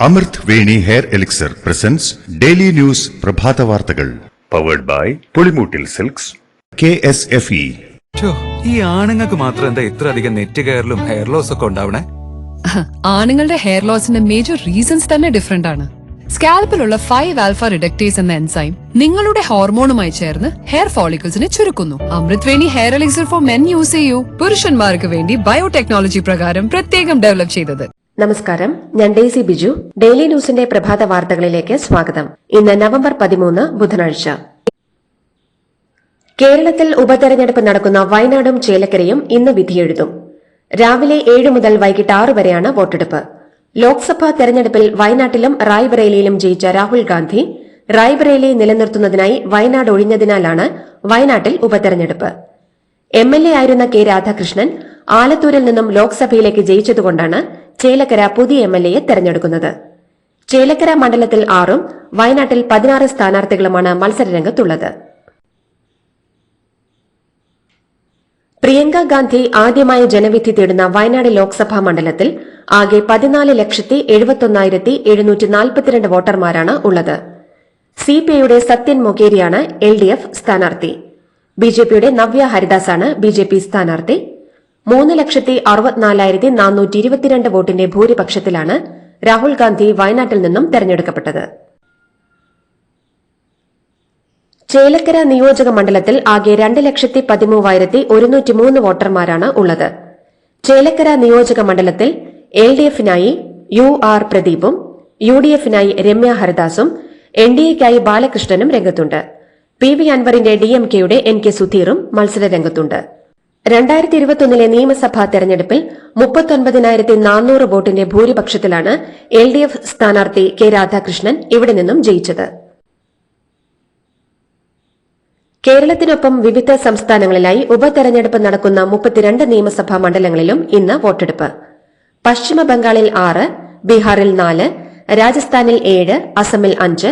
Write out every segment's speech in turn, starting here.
അമൃത് Veni hair elixir presents daily news പ്രഭാത വാർത്തകൾ powered by Pulimoottil silks KSFE. ഈ ആണുങ്ങൾക്ക് മാത്രം എന്താ ഇത്ര അധികം നെറ്റ് കെയറിലും ഹെയർ ലോസ് ഒക്കെ ഉണ്ടാവണേ? ആണുങ്ങളുടെ ഹെയർ ലോസിന്റെ മേജർ റീസൺസ് തന്നെ ഡിഫറെന്റ് ആണ്. സ്കാൽപ്പിലുള്ള 5-alpha റിഡക്ടേസ് എന്ന എൻസൈം നിങ്ങളുടെ ഹോർമോണുമായി ചേർന്ന് ഹെയർ ഫോളിക്കിൾസിനെ ചുരുക്കുന്നു. Amrut Veni hair elixir for men use ചെയ്യൂ. പുരുഷന്മാർക്ക് വേണ്ടി ബയോടെക്നോളജി പ്രകാരം പ്രത്യേകം ഡെവലപ്പ് ചെയ്തത്. നമസ്കാരം, ഞാൻ ഡെയ്സി ബിജു. ഡെയിലി ന്യൂസിന്റെ പ്രഭാത വാർത്തകളിലേക്ക് സ്വാഗതം. ഇന്ന് നവംബർ 13 ബുധനാഴ്ച. കേരളത്തിൽ ഉപതെരഞ്ഞെടുപ്പ് നടക്കുന്ന വയനാടും ചേലക്കരയും ഇന്ന് വിധിയെഴുതും. രാവിലെ 7 മുതൽ വൈകിട്ട് 6 വരെയാണ് വോട്ടെടുപ്പ്. ലോക്സഭാ തെരഞ്ഞെടുപ്പിൽ വയനാട്ടിലും റായ്ബറേലിയിലും ജയിച്ച രാഹുൽ ഗാന്ധി റായ്ബറേലി നിലനിർത്തുന്നതിനായി വയനാട് ഒഴിഞ്ഞതിനാലാണ് വയനാട്ടിൽ ഉപതെരഞ്ഞെടുപ്പ്. MLA ആയിരുന്ന കെ രാധാകൃഷ്ണൻ ആലത്തൂരിൽ നിന്നും ലോക്സഭയിലേക്ക് ജയിച്ചതുകൊണ്ടാണ് ചേലക്കര പുതിയ MLA തെരഞ്ഞെടുക്കുന്നത്. ചേലക്കര മണ്ഡലത്തിൽ 6ഉം വയനാട്ടിൽ 16 സ്ഥാനാർത്ഥികളുമാണ് മത്സരരംഗത്തുള്ളത്. പ്രിയങ്ക ഗാന്ധി ആദ്യമായി ജനവിധി തേടുന്ന വയനാട് ലോക്സഭാ മണ്ഡലത്തിൽ ആകെ 14,71,742 വോട്ടർമാരാണ് ഉള്ളത്. CPIയുടെ സത്യൻ മൊകേരിയാണ് LDF സ്ഥാനാർത്ഥി. BJPയുടെ നവ്യ ഹരിദാസാണ് BJP സ്ഥാനാർത്ഥി. 3,64,422 വോട്ടിന്റെ ഭൂരിപക്ഷത്തിലാണ് രാഹുൽ ഗാന്ധി വയനാട്ടിൽ നിന്നും തെരഞ്ഞെടുക്കപ്പെട്ടത്. ചേലക്കര നിയോജക മണ്ഡലത്തിൽ ആകെ 2,13,103 വോട്ടർമാരാണ് ഉള്ളത്. ചേലക്കര നിയോജക മണ്ഡലത്തിൽ LDFനായി UR പ്രദീപും UDFനായി രമ്യ ഹരിദാസും NDAയ്ക്കായി ബാലകൃഷ്ണനും രംഗത്തുണ്ട്. PV അൻവറിന്റെ DMKയുടെ NK സുധീറും മത്സരരംഗത്തുണ്ട്. 2021 നിയമസഭാ തെരഞ്ഞെടുപ്പിൽ 39,400 വോട്ടിന്റെ ഭൂരിപക്ഷത്തിലാണ് LDF സ്ഥാനാർത്ഥി കെ രാധാകൃഷ്ണൻ ഇവിടെ നിന്നും ജയിച്ചത്. കേരളത്തിനൊപ്പം വിവിധ സംസ്ഥാനങ്ങളിലായി ഉപതെരഞ്ഞെടുപ്പ് നടക്കുന്ന 32 നിയമസഭാ മണ്ഡലങ്ങളിലും ഇന്ന് വോട്ടെടുപ്പ്. പശ്ചിമ ബംഗാളിൽ 6, ബീഹാറിൽ 4, രാജസ്ഥാനിൽ 7, അസമിൽ 5,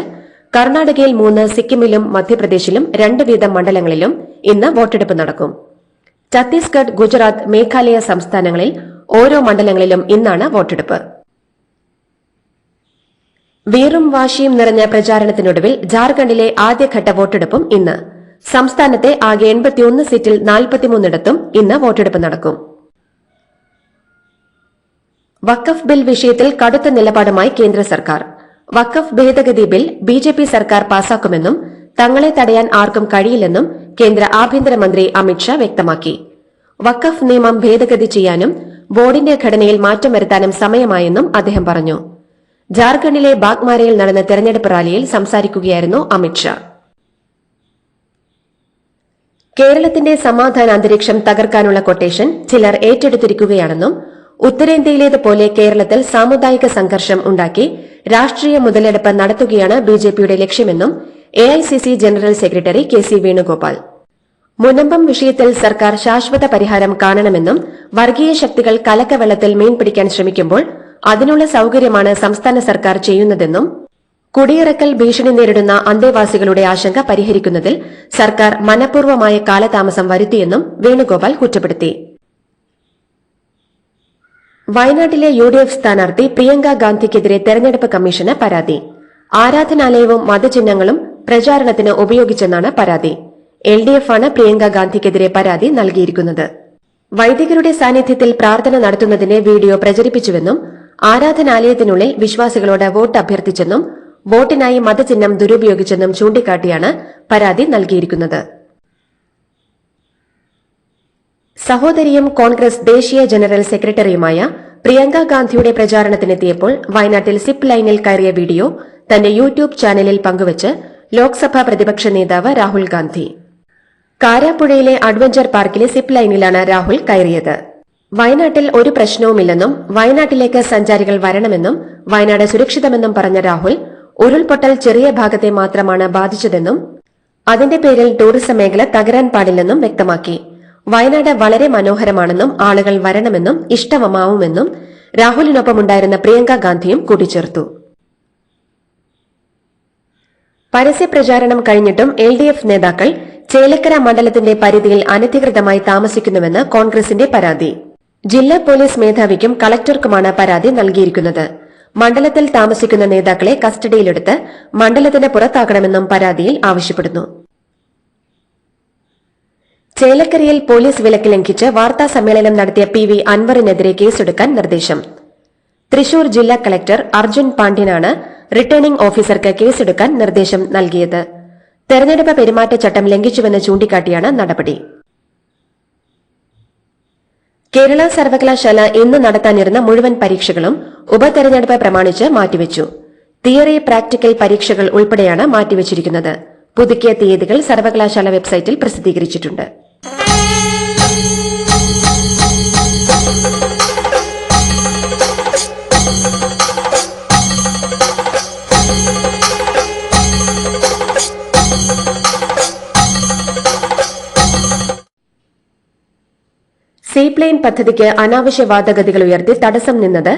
കർണാടകയിൽ 3, സിക്കിമിലും മധ്യപ്രദേശിലും 2 വീതം മണ്ഡലങ്ങളിലും ഇന്ന് വോട്ടെടുപ്പ് നടക്കും. ഛത്തീസ്ഗഡ്, ഗുജറാത്ത്, മേഘാലയ സംസ്ഥാനങ്ങളിൽ ഓരോ മണ്ഡലങ്ങളിലും ഇന്നാണ് വോട്ടെടുപ്പ്. വീറും വാശിയും നിറഞ്ഞ പ്രചാരണത്തിനൊടുവിൽ ജാർഖണ്ഡിലെ ആദ്യഘട്ട വോട്ടെടുപ്പും ഇന്ന്. സംസ്ഥാനത്തെ ആകെ 81 സീറ്റിൽ 43 ഇന്ന് വോട്ടെടുപ്പ് നടക്കും. വഖഫ് ബിൽ വിഷയത്തിൽ കടുത്ത നിലപാടുമായി കേന്ദ്ര സർക്കാർ. വഖഫ് ഭേദഗതി ബിൽ BJP സർക്കാർ പാസാക്കുമെന്നും തങ്ങളെ തടയാൻ ആർക്കും കഴിയില്ലെന്നും കേന്ദ്ര ആഭ്യന്തരമന്ത്രി അമിത്ഷാ വ്യക്തമാക്കി. വഖഫ് നിയമം ഭേദഗതി ചെയ്യാനും ബോർഡിന്റെ ഘടനയിൽ മാറ്റം വരുത്താനും സമയമായെന്നും അദ്ദേഹം പറഞ്ഞു. ജാർഖണ്ഡിലെ ബാഗ്മാരയിൽ നടന്ന തെരഞ്ഞെടുപ്പ് റാലിയിൽ സംസാരിക്കുകയായിരുന്നു അമിത്ഷാ. കേരളത്തിന്റെ സമാധാന അന്തരീക്ഷം തകർക്കാനുള്ള കൊട്ടേഷൻ ചിലർ ഏറ്റെടുത്തിരിക്കുകയാണെന്നും ഉത്തരേന്ത്യയിലേതുപോലെ കേരളത്തിൽ സാമുദായിക സംഘർഷം ഉണ്ടാക്കി രാഷ്ട്രീയ മുതലെടുപ്പ് നടത്തുകയാണ് BJPയുടെ ലക്ഷ്യമെന്നും AICC general secretary KC Venugopal. Munambam വിഷയത്തിൽ സർക്കാർ ശാശ്വത പരിഹാരം കാണണമെന്നും വർഗീയ ശക്തികൾ കലക്കവെള്ളത്തിൽ മീൻ പിടിക്കാൻ ശ്രമിക്കുമ്പോൾ അതിനുള്ള സൌകര്യമാണ് സംസ്ഥാന സർക്കാർ ചെയ്യുന്നതെന്നും കുടിയിറക്കൽ ഭീഷണി നേരിടുന്ന അന്തേവാസികളുടെ ആശങ്ക പരിഹരിക്കുന്നതിൽ സർക്കാർ മനഃപൂർവ്വമായ കാലതാമസം വരുത്തിയെന്നും വേണുഗോപാൽ കുറ്റപ്പെടുത്തി. വയനാട്ടിലെ UDF സ്ഥാനാർത്ഥി പ്രിയങ്ക ഗാന്ധിക്കെതിരെ തെരഞ്ഞെടുപ്പ് കമ്മീഷന് പരാതി. ആരാധനാലയവും മതചിഹ്നങ്ങളും പ്രചാരണത്തിന് ഉപയോഗിച്ചെന്നാണ് പരാതി. LDF ആണ് പ്രിയങ്ക ഗാന്ധിക്കെതിരെ പരാതി നൽകിയിരിക്കുന്നത്. വൈദികരുടെ സാന്നിധ്യത്തിൽ പ്രാർത്ഥന നടത്തുന്നതിന്റെ വീഡിയോ പ്രചരിപ്പിച്ചുവെന്നും ആരാധനാലയത്തിനുള്ളിൽ വിശ്വാസികളോട് വോട്ട് അഭ്യർത്ഥിച്ചെന്നും വോട്ടിനായി മതചിഹ്നം ദുരുപയോഗിച്ചെന്നും ചൂണ്ടിക്കാട്ടിയാണ് പരാതി നൽകിയിരിക്കുന്നത്. സഹോദരിയും കോൺഗ്രസ് ദേശീയ ജനറൽ സെക്രട്ടറിയുമായ പ്രിയങ്ക ഗാന്ധിയുടെ പ്രചാരണത്തിനെത്തിയപ്പോൾ വയനാട്ടിൽ സിപ്പ് ലൈനിൽ കയറിയ വീഡിയോ തന്റെ യൂട്യൂബ് ചാനലിൽ പങ്കുവച്ച് ലോക്സഭാ പ്രതിപക്ഷ നേതാവ് രാഹുൽ ഗാന്ധി. കാരാപ്പുഴയിലെ അഡ്വഞ്ചർ പാർക്കിലെ സിപ്പ് ലൈനിലാണ് രാഹുൽ കയറിയത്. വയനാട്ടിൽ ഒരു പ്രശ്നവുമില്ലെന്നും വയനാട്ടിലേക്ക് സഞ്ചാരികൾ വരണമെന്നും വയനാട് സുരക്ഷിതമെന്നും പറഞ്ഞ രാഹുൽ ഉരുൾപൊട്ടൽ ചെറിയ ഭാഗത്തെ മാത്രമാണ് ബാധിച്ചതെന്നും അതിന്റെ പേരിൽ ടൂറിസം മേഖല തകരാൻ പാടില്ലെന്നും വ്യക്തമാക്കി. വയനാട് വളരെ മനോഹരമാണെന്നും ആളുകൾ വരണമെന്നും ഇഷ്ടമാവുമെന്നും രാഹുലിനൊപ്പമുണ്ടായിരുന്ന പ്രിയങ്ക ഗാന്ധിയും കൂട്ടിച്ചേർത്തു. പരസ്യപ്രചാരണം കഴിഞ്ഞിട്ടും LDF നേതാക്കൾ ചേലക്കര മണ്ഡലത്തിന്റെ പരിധിയിൽ അനധികൃതമായി താമസിക്കുന്നുവെന്ന് കോൺഗ്രസിന്റെ പരാതി. ജില്ലാ പോലീസ് മേധാവിക്കും കളക്ടർക്കുമാണ് പരാതി നൽകിയിരിക്കുന്നത്. മണ്ഡലത്തിൽ താമസിക്കുന്ന നേതാക്കളെ കസ്റ്റഡിയിലെടുത്ത് മണ്ഡലത്തിന് പുറത്താക്കണമെന്നും പരാതിയിൽ ആവശ്യപ്പെടുന്നു. ചേലക്കരയിൽ പോലീസ് വിലക്ക് ലംഘിച്ച് വാർത്താ സമ്മേളനം നടത്തിയ PV അൻവറിനെതിരെ കേസെടുക്കാൻ നിർദ്ദേശം. തൃശൂർ ജില്ലാ കളക്ടർ അർജുൻ പാണ്ഡ്യനാണ് റിട്ടേണിംഗ് ഓഫീസർക്ക് കേസെടുക്കാൻ നിർദ്ദേശം നൽകിയത്. തെരഞ്ഞെടുപ്പ് പെരുമാറ്റച്ചട്ടം ലംഘിച്ചുവെന്ന് ചൂണ്ടിക്കാട്ടിയാണ് നടപടി. കേരള സർവകലാശാല ഇന്ന് നടത്താനിരുന്ന മുഴുവൻ പരീക്ഷകളും ഉപതെരഞ്ഞെടുപ്പ് പ്രമാണിച്ച് മാറ്റിവെച്ചു. തിയറി, പ്രാക്ടിക്കൽ പരീക്ഷകൾ ഉൾപ്പെടെയാണ് മാറ്റിവെച്ചിരിക്കുന്നത്. പുതുക്കിയ തീയതികൾ സർവകലാശാല വെബ്സൈറ്റിൽ പ്രസിദ്ധീകരിച്ചിട്ടുണ്ട്. സീപ്ലെയിൻ പദ്ധതിക്ക് അനാവശ്യ വാദഗതികൾ ഉയർത്തി തടസ്സം നിന്നത്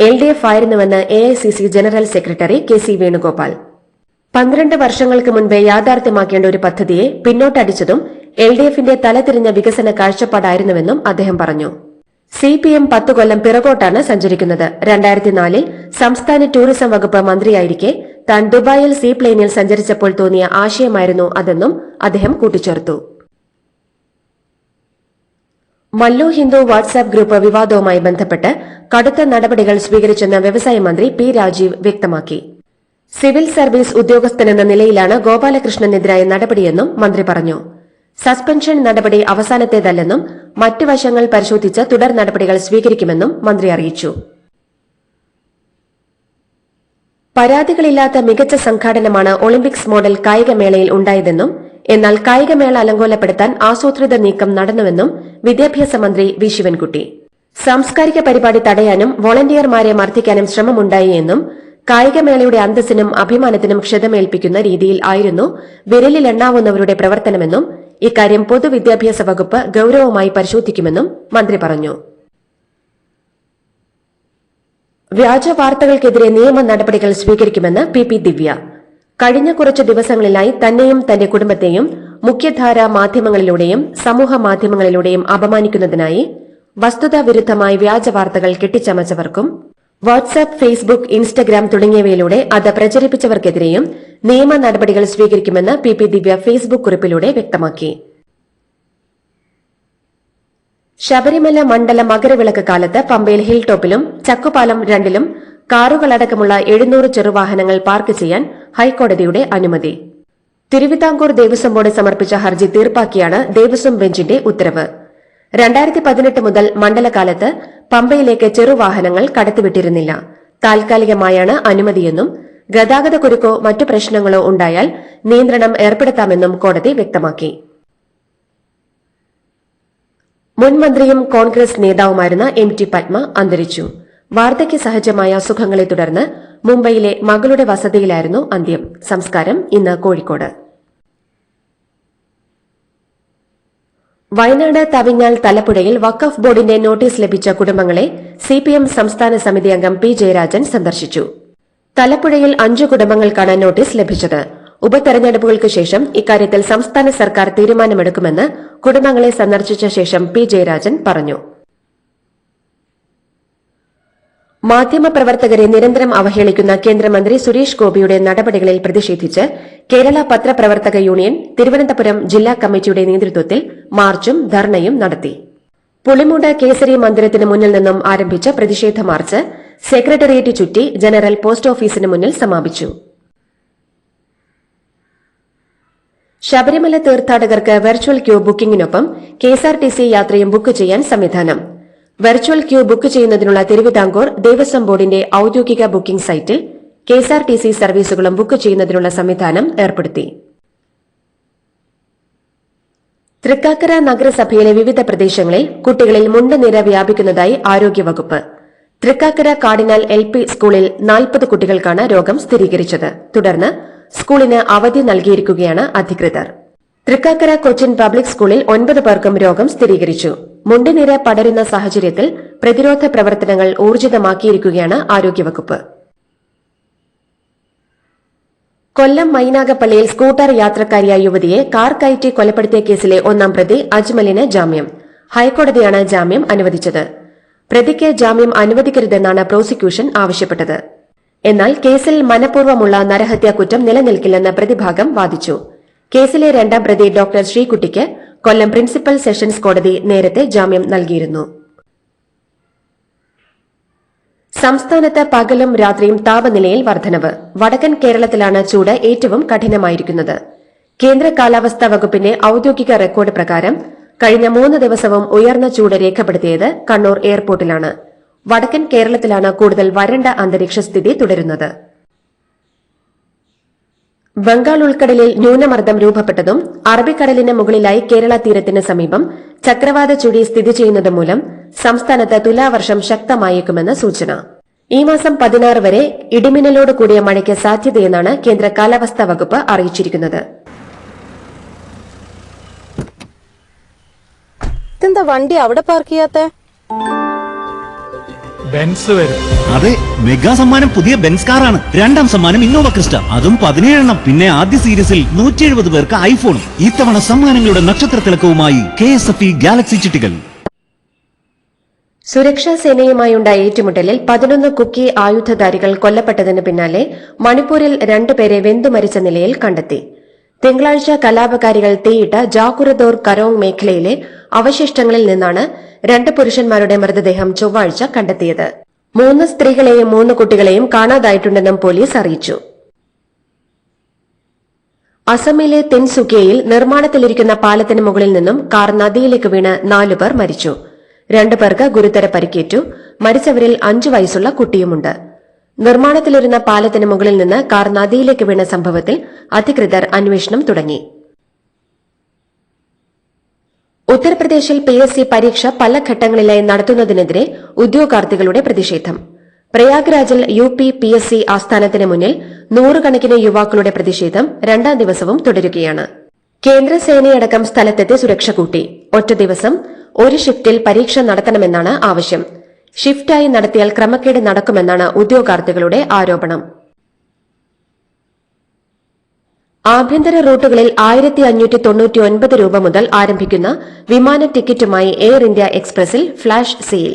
LDF ആയിരുന്നുവെന്ന് AICC general secretary KC Venugopal. 12 വർഷങ്ങൾക്ക് മുൻപേ യാഥാർത്ഥ്യമാക്കേണ്ട ഒരു പദ്ധതിയെ പിന്നോട്ടടിച്ചതും LDFന്റെ തലതിരിഞ്ഞ വികസന കാഴ്ചപ്പാടായിരുന്നുവെന്നും അദ്ദേഹം പറഞ്ഞു. CPM 10 കൊല്ലം പിറകോട്ടാണ് സഞ്ചരിക്കുന്നത്. 2004-ൽ സംസ്ഥാന ടൂറിസം വകുപ്പ് മന്ത്രിയായിരിക്കെ താൻ ദുബായിൽ സീപ്ലെയിനിൽ സഞ്ചരിച്ചപ്പോൾ തോന്നിയ ആശയമായിരുന്നു അതെന്നും അദ്ദേഹം കൂട്ടിച്ചേർത്തു. മല്ലു ഹിന്ദു വാട്സാപ്പ് ഗ്രൂപ്പ് വിവാദവുമായി ബന്ധപ്പെട്ട് കടുത്ത നടപടികൾ സ്വീകരിച്ചെന്ന് വ്യവസായ മന്ത്രി P. രാജീവ് വ്യക്തമാക്കി. സിവിൽ സർവീസ് ഉദ്യോഗസ്ഥനെന്ന നിലയിലാണ് ഗോപാലകൃഷ്ണനെതിരായ നടപടിയെന്നും മന്ത്രി പറഞ്ഞു. സസ്പെൻഷൻ നടപടി അവസാനത്തേതല്ലെന്നും മറ്റു വശങ്ങൾ പരിശോധിച്ച് തുടർ നടപടികൾ സ്വീകരിക്കുമെന്നും മന്ത്രി അറിയിച്ചു. പരാതികളില്ലാത്ത മികച്ച സംഘാടനമാണ് ഒളിമ്പിക്സ് മോഡൽ കായികമേളയിൽ ഉണ്ടായതെന്നും എന്നാൽ കായികമേള അലങ്കോലപ്പെടുത്താൻ ആസൂത്രിത നീക്കം നടന്നുവെന്നും വിദ്യാഭ്യാസ മന്ത്രി വി ശിവൻകുട്ടി. സാംസ്കാരിക പരിപാടി തടയാനും വോളണ്ടിയർമാരെ മർദ്ദിക്കാനും ശ്രമമുണ്ടായി എന്നും കായികമേളയുടെ അന്തസ്സിനും അഭിമാനത്തിനും ക്ഷതമേൽപ്പിക്കുന്ന രീതിയിൽ ആയിരുന്നു വിരലിലെണ്ണാവുന്നവരുടെ പ്രവർത്തനമെന്നും ഇക്കാര്യം പൊതുവിദ്യാഭ്യാസ വകുപ്പ് ഗൌരവമായി പരിശോധിക്കുമെന്നും മന്ത്രി പറഞ്ഞു. വ്യാജ വാർത്തകൾക്കെതിരെ നിയമ നടപടികൾ സ്വീകരിക്കുമെന്ന് PP ദിവ്യ. കഴിഞ്ഞ കുറച്ചു ദിവസങ്ങളിലായി തന്നെയും തന്റെ കുടുംബത്തെയും മുഖ്യധാരാ മാധ്യമങ്ങളിലൂടെയും സമൂഹ മാധ്യമങ്ങളിലൂടെയും അപമാനിക്കുന്നതിനായി വസ്തുതാവിരുദ്ധമായി വ്യാജ വാർത്തകൾ കെട്ടിച്ചമച്ചവർക്കും വാട്സാപ്പ്, ഫേസ്ബുക്ക്, ഇൻസ്റ്റഗ്രാം തുടങ്ങിയവയിലൂടെ അത് പ്രചരിപ്പിച്ചവർക്കെതിരെയും നിയമ നടപടികൾ സ്വീകരിക്കുമെന്ന് PP ദിവ്യ ഫേസ്ബുക്ക് കുറിപ്പിലൂടെ വ്യക്തമാക്കി. ശബരിമല മണ്ഡല മകരവിളക്ക് കാലത്ത് പമ്പയിൽ ഹിൽ ടോപ്പിലും ചക്കുപാലം 2-ലും കാറുകളടക്കമുള്ള 700 ചെറുവാഹനങ്ങൾ പാർക്ക് ചെയ്യാൻ ഹൈക്കോടതിയുടെ അനുമതി. തിരുവിതാംകൂർ ദേവസ്വം ബോർഡ് സമർപ്പിച്ച ഹർജി തീർപ്പാക്കിയാണ് ദേവസ്വം ബെഞ്ചിന്റെ ഉത്തരവ്. 2018 മുതൽ മണ്ഡലകാലത്ത് പമ്പയിലേക്ക് ചെറുവാഹനങ്ങൾ കടത്തിവിട്ടിരുന്നില്ല. താൽക്കാലികമായാണ് അനുമതിയെന്നും ഗതാഗതക്കുരുക്കോ മറ്റു പ്രശ്നങ്ങളോ ഉണ്ടായാൽ നിയന്ത്രണം ഏർപ്പെടുത്താമെന്നും കോടതി വ്യക്തമാക്കി. മുൻ മന്ത്രിയും കോൺഗ്രസ് നേതാവുമായിരുന്ന MT പത്മ അന്തരിച്ചു. വാർദ്ധക്യ സഹജമായ അസുഖങ്ങളെ തുടർന്ന് മുംബൈയിലെ മകളുടെ വസതിയിലായിരുന്നു അന്ത്യം. സംസ്കാരം ഇന്ന് കോഴിക്കോട്. വയനാട് തവിഞ്ഞാൽ തലപ്പുഴയിൽ വഖഫ് ബോർഡിന്റെ നോട്ടീസ് ലഭിച്ച കുടുംബങ്ങളെ CPM സംസ്ഥാന സമിതി അംഗം P. ജയരാജൻ സന്ദർശിച്ചു. തലപ്പുഴയിൽ 5 കുടുംബങ്ങൾക്കാണ് നോട്ടീസ് ലഭിച്ചത്. ഉപതെരഞ്ഞെടുപ്പുകൾക്ക് ശേഷം ഇക്കാര്യത്തിൽ സംസ്ഥാന സർക്കാർ തീരുമാനമെടുക്കുമെന്ന് കുടുംബങ്ങളെ സന്ദർശിച്ച ശേഷം P. ജയരാജൻ പറഞ്ഞു. മാധ്യമപ്രവർത്തകരെ നിരന്തരം അവഹേളിക്കുന്ന കേന്ദ്രമന്ത്രി സുരേഷ് ഗോപിയുടെ നടപടികളിൽ പ്രതിഷേധിച്ച് കേരള പത്രപ്രവർത്തക യൂണിയൻ തിരുവനന്തപുരം ജില്ലാ കമ്മിറ്റിയുടെ നേതൃത്വത്തിൽ മാർച്ചും ധർണയും നടത്തി. പുളിമൂട് കേസരി മന്ദിരത്തിന് മുന്നിൽ നിന്നും ആരംഭിച്ച പ്രതിഷേധ മാർച്ച് സെക്രട്ടേറിയറ്റ് ചുറ്റി ജനറൽ പോസ്റ്റ് ഓഫീസിന് മുന്നിൽ സമാപിച്ചു. ശബരിമല തീർത്ഥാടകർക്ക് വെർച്വൽ ക്യൂ ബുക്കിംഗിനൊപ്പം KSRTC യാത്രയും ബുക്ക് ചെയ്യാൻ സംവിധാനം. വെർച്വൽ ക്യൂ ബുക്ക് ചെയ്യുന്നതിനുള്ള തിരുവിതാംകൂർ ദേവസ്വം ബോർഡിന്റെ ഔദ്യോഗിക ബുക്കിംഗ് സൈറ്റിൽ KSRTC സർവീസുകളും ബുക്ക് ചെയ്യുന്നതിനുള്ള സംവിധാനം ഏർപ്പെടുത്തി. തൃക്കാക്കര നഗരസഭയിലെ വിവിധ പ്രദേശങ്ങളിൽ കുട്ടികളിൽ മുണ്ടുനിര വ്യാപിക്കുന്നതായി ആരോഗ്യവകുപ്പ്. തൃക്കാക്കര കാർഡിനാൽ LP സ്കൂളിൽ 40 കുട്ടികൾക്കാണ് രോഗം സ്ഥിരീകരിച്ചത്. തുടർന്ന് സ്കൂളിന് അവധി നൽകിയിരിക്കുകയാണ് അധികൃതർ. തൃക്കാക്കര കൊച്ചിൻ പബ്ലിക് സ്കൂളിൽ 9 പേർക്കും രോഗം സ്ഥിരീകരിച്ചു. മുണ്ടുനിര പടരുന്ന സാഹചര്യത്തിൽ പ്രതിരോധ പ്രവർത്തനങ്ങൾ ഊർജിതമാക്കിയിരിക്കുകയാണ് ആരോഗ്യവകുപ്പ്. കൊല്ലം മൈനാഗപ്പള്ളിയിൽ സ്കൂട്ടർ യാത്രക്കാരിയായ യുവതിയെ കാർ കയറ്റി കൊലപ്പെടുത്തിയ കേസിലെ 1-ാം പ്രതി അജ്മലിന് ജാമ്യം. ഹൈക്കോടതിയാണ് ജാമ്യം അനുവദിച്ചത്. പ്രതിക്ക് ജാമ്യം അനുവദിക്കരുതെന്നാണ് പ്രോസിക്യൂഷൻ ആവശ്യപ്പെട്ടത്. എന്നാൽ കേസിൽ മനഃപൂർവ്വമുള്ള നരഹത്യാ കുറ്റം നിലനിൽക്കില്ലെന്ന് പ്രതിഭാഗം വാദിച്ചു. കേസിലെ രണ്ടാം പ്രതി ഡോക്ടർ ശ്രീകുട്ടിക്ക് കൊല്ലം പ്രിൻസിപ്പൽ സെഷൻസ് കോടതി നേരത്തെ ജാമ്യം നൽകിയിരുന്നു. സംസ്ഥാനത്ത് പകലും രാത്രിയും താപനിലയിൽ വർധനവ്. വടക്കൻ കേരളത്തിലാണ് ചൂട് ഏറ്റവും കഠിനമായിരിക്കുന്നത്. കേന്ദ്ര കാലാവസ്ഥാ വകുപ്പിന്റെ ഔദ്യോഗിക റെക്കോർഡ് പ്രകാരം കഴിഞ്ഞ 3 ദിവസവും ഉയർന്ന ചൂട് രേഖപ്പെടുത്തിയത് കണ്ണൂർ എയർപോർട്ടിലാണ്. വടക്കൻ കേരളത്തിലാണ് കൂടുതൽ വരണ്ട അന്തരീക്ഷ സ്ഥിതി തുടരുന്നത്. ബംഗാൾ ഉൾക്കടലിൽ ന്യൂനമർദ്ദം രൂപപ്പെട്ടതും അറബിക്കടലിന് മുകളിലായി കേരള തീരത്തിന് സമീപം ചക്രവാത ചുഴി സ്ഥിതി ചെയ്യുന്നത് മൂലം സംസ്ഥാനത്ത് തുലാവർഷം ശക്തമായേക്കുമെന്ന് സൂചന. ഈ മാസം 16 വരെ ഇടിമിന്നലോട് കൂടിയ മഴയ്ക്ക് സാധ്യതയെന്നാണ് കേന്ദ്ര കാലാവസ്ഥാ വകുപ്പ് അറിയിച്ചിരിക്കുന്നത്. ഇതെന്താ വണ്ടി അവിടെ പാർക്ക് ചെയ്യാത്ത? ബെൻസ് വരും. അതെ, മെഗാ സമ്മാനം പുതിയ ബെൻസ് കാറാണ്. 2ാം സമ്മാനം ഇന്നോവ ക്രിസ്റ്റ, അതും 17 എണ്ണം. പിന്നെ ആദ്യ സീരീസിൽ 170 പേർക്ക് ഐഫോണും. ഇത്തവണ സമ്മാനങ്ങളുടെ നക്ഷത്രത്തിളക്കവുമായി KSFE ഗാലക്സി ചിട്ടികൾ. സുരക്ഷാ സേനയുമായുണ്ടായ ഏറ്റുമുട്ടലിൽ 11 കുക്കി ആയുധധാരികൾ കൊല്ലപ്പെട്ടതിന് പിന്നാലെ മണിപ്പൂരിൽ 2 പേരെ വെന്തുമരിച്ച നിലയിൽ കണ്ടെത്തി. തിങ്കളാഴ്ച കലാപകാരികൾ തീയിട്ട ജാക്കുരദോർ കരോങ് മേഖലയിലെ അവശിഷ്ടങ്ങളിൽ നിന്നാണ് 2 പുരുഷന്മാരുടെ മൃതദേഹം ചൊവ്വാഴ്ച കണ്ടെത്തിയത്. 3 സ്ത്രീകളെയും 3 കുട്ടികളെയും കാണാതായിട്ടുണ്ടെന്നും പോലീസ് അറിയിച്ചു. അസമിലെ തിൻസുകിയയിൽ നിർമ്മാണത്തിലിരിക്കുന്ന പാലത്തിന് മുകളിൽ നിന്നും കാർ നദിയിലേക്ക് വീണ് 4 പേർ മരിച്ചു. 2 പേർക്ക് ഗുരുതര പരിക്കേറ്റു. മരിച്ചവരിൽ 5 വയസ്സുള്ള കുട്ടിയുമുണ്ട്. നിർമ്മാണത്തിലിരുന്ന പാലത്തിന് മുകളിൽ നിന്ന് കാർ നദിയിലേക്ക് വീണ സംഭവത്തിൽ അധികൃതർ അന്വേഷണം തുടങ്ങി. ഉത്തർപ്രദേശിൽ PSC പരീക്ഷ പല ഘട്ടങ്ങളിലായി നടത്തുന്നതിനെതിരെ ഉദ്യോഗാർത്ഥികളുടെ പ്രതിഷേധം. പ്രയാഗ്രാജിൽ UP PSC ആസ്ഥാനത്തിന് മുന്നിൽ 100 കണക്കിന് യുവാക്കളുടെ പ്രതിഷേധം 2ാം ദിവസവും തുടരുകയാണ്. കേന്ദ്രസേനയടക്കം സ്ഥലത്തെത്തി സുരക്ഷ കൂട്ടി. ഒറ്റ ദിവസം 1 ഷിഫ്റ്റിൽ പരീക്ഷ നടത്തണമെന്നാണ് ആവശ്യം. ഷിഫ്റ്റായി നടത്തിയാൽ ക്രമക്കേട് നടക്കുമെന്നാണ് ഉദ്യോഗാർത്ഥികളുടെ ആരോപണം. ആഭ്യന്തര റൂട്ടുകളിൽ 1599 രൂപ മുതൽ ആരംഭിക്കുന്ന വിമാന ടിക്കറ്റുമായി എയർ ഇന്ത്യ എക്സ്പ്രസിൽ ഫ്ലാഷ് സെയിൽ.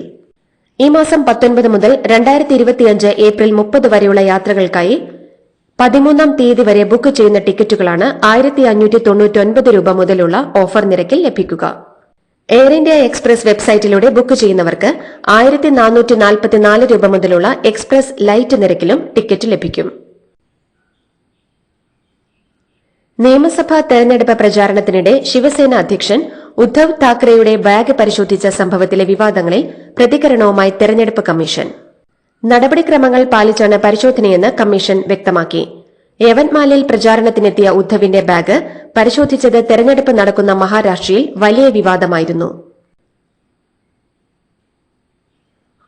ഈ മാസം 19 മുതൽ 2025 ഏപ്രിൽ 30 വരെയുള്ള യാത്രകൾക്കായി 13ാം തീയതി വരെ ബുക്ക് ചെയ്യുന്ന ടിക്കറ്റുകളാണ് 1599 രൂപ മുതലുള്ള ഓഫർ നിരക്കിൽ ലഭിക്കുക. എയർ ഇന്ത്യ എക്സ്പ്രസ് വെബ്സൈറ്റിലൂടെ ബുക്ക് ചെയ്യുന്നവർക്ക് 1444 രൂപ മുതലുള്ള എക്സ്പ്രസ് ലൈറ്റ് നിരക്കിലും ടിക്കറ്റ് ലഭിക്കും. നിയമസഭാ തെരഞ്ഞെടുപ്പ് പ്രചാരണത്തിനിടെ ശിവസേന അധ്യക്ഷൻ ഉദ്ധവ് താക്കറെയുടെ ബാഗ് പരിശോധിച്ച സംഭവത്തിലെ വിവാദങ്ങളിൽ പ്രതികരണവുമായി തെരഞ്ഞെടുപ്പ് കമ്മീഷൻ. നടപടിക്രമങ്ങൾ പാലിച്ചാണ് പരിശോധനയെന്ന് കമ്മീഷൻ വ്യക്തമാക്കി. യവൻമാലിൽ പ്രചാരണത്തിനെത്തിയ ഉദ്ധവിന്റെ ബാഗ് പരിശോധിച്ചത് തെരഞ്ഞെടുപ്പ് നടക്കുന്ന മഹാരാഷ്ട്രയിൽ വലിയ വിവാദമായിരുന്നു.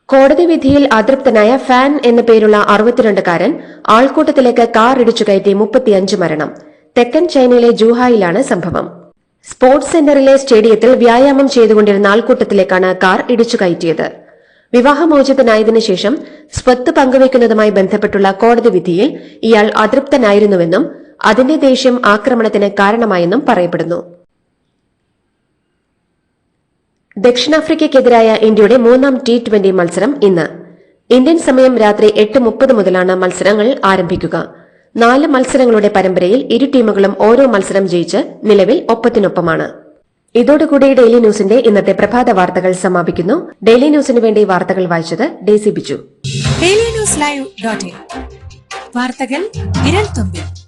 കോടതി വിധിയിൽ അതൃപ്തനായ ഫാൻ എന്ന പേരുള്ള 62കാരൻ ആൾക്കൂട്ടത്തിലേക്ക് കാർ ഇടിച്ചുകയറ്റി 35 മരണം. തെക്കൻ ചൈനയിലെ ജൂഹായിലാണ് സംഭവം. സ്പോർട്സ് സെന്ററിലെ സ്റ്റേഡിയത്തിൽ വ്യായാമം ചെയ്തുകൊണ്ടിരുന്ന ആൾക്കൂട്ടത്തിലേക്കാണ് കാർ ഇടിച്ചുകയറ്റിയത്. വിവാഹമോചിതനായതിനു ശേഷം സ്വത്ത് പങ്കുവയ്ക്കുന്നതുമായി ബന്ധപ്പെട്ടുള്ള കോടതി വിധിയിൽ ഇയാൾ അതൃപ്തനായിരുന്നുവെന്നും അതിന്റെ ദേഷ്യം ആക്രമണത്തിന് കാരണമായെന്നും പറയപ്പെടുന്നു. ദക്ഷിണാഫ്രിക്കയ്ക്കെതിരായ ഇന്ത്യയുടെ 3ാം T20 മത്സരം ഇന്ന്. ഇന്ത്യൻ സമയം രാത്രി 8:30 മുതലാണ് മത്സരങ്ങൾ ആരംഭിക്കുക. 4 മത്സരങ്ങളുടെ പരമ്പരയിൽ ഇരു ടീമുകളും ഓരോ മത്സരം ജയിച്ച് നിലവിൽ ഒപ്പത്തിനൊപ്പമാണ്. ഇതോടുകൂടി ഡെയിലി ന്യൂസിന്റെ ഇന്നത്തെ പ്രഭാത വാർത്തകൾ സമാപിക്കുന്നു. ഡെയിലി ന്യൂസിന് വേണ്ടി വാർത്തകൾ വായിച്ചത് ഡെയ്സി ബിജു. ഡെയിലി ന്യൂസ് ലൈവ്.in വാർത്തകൾ വിരൽ തുമ്പിൽ.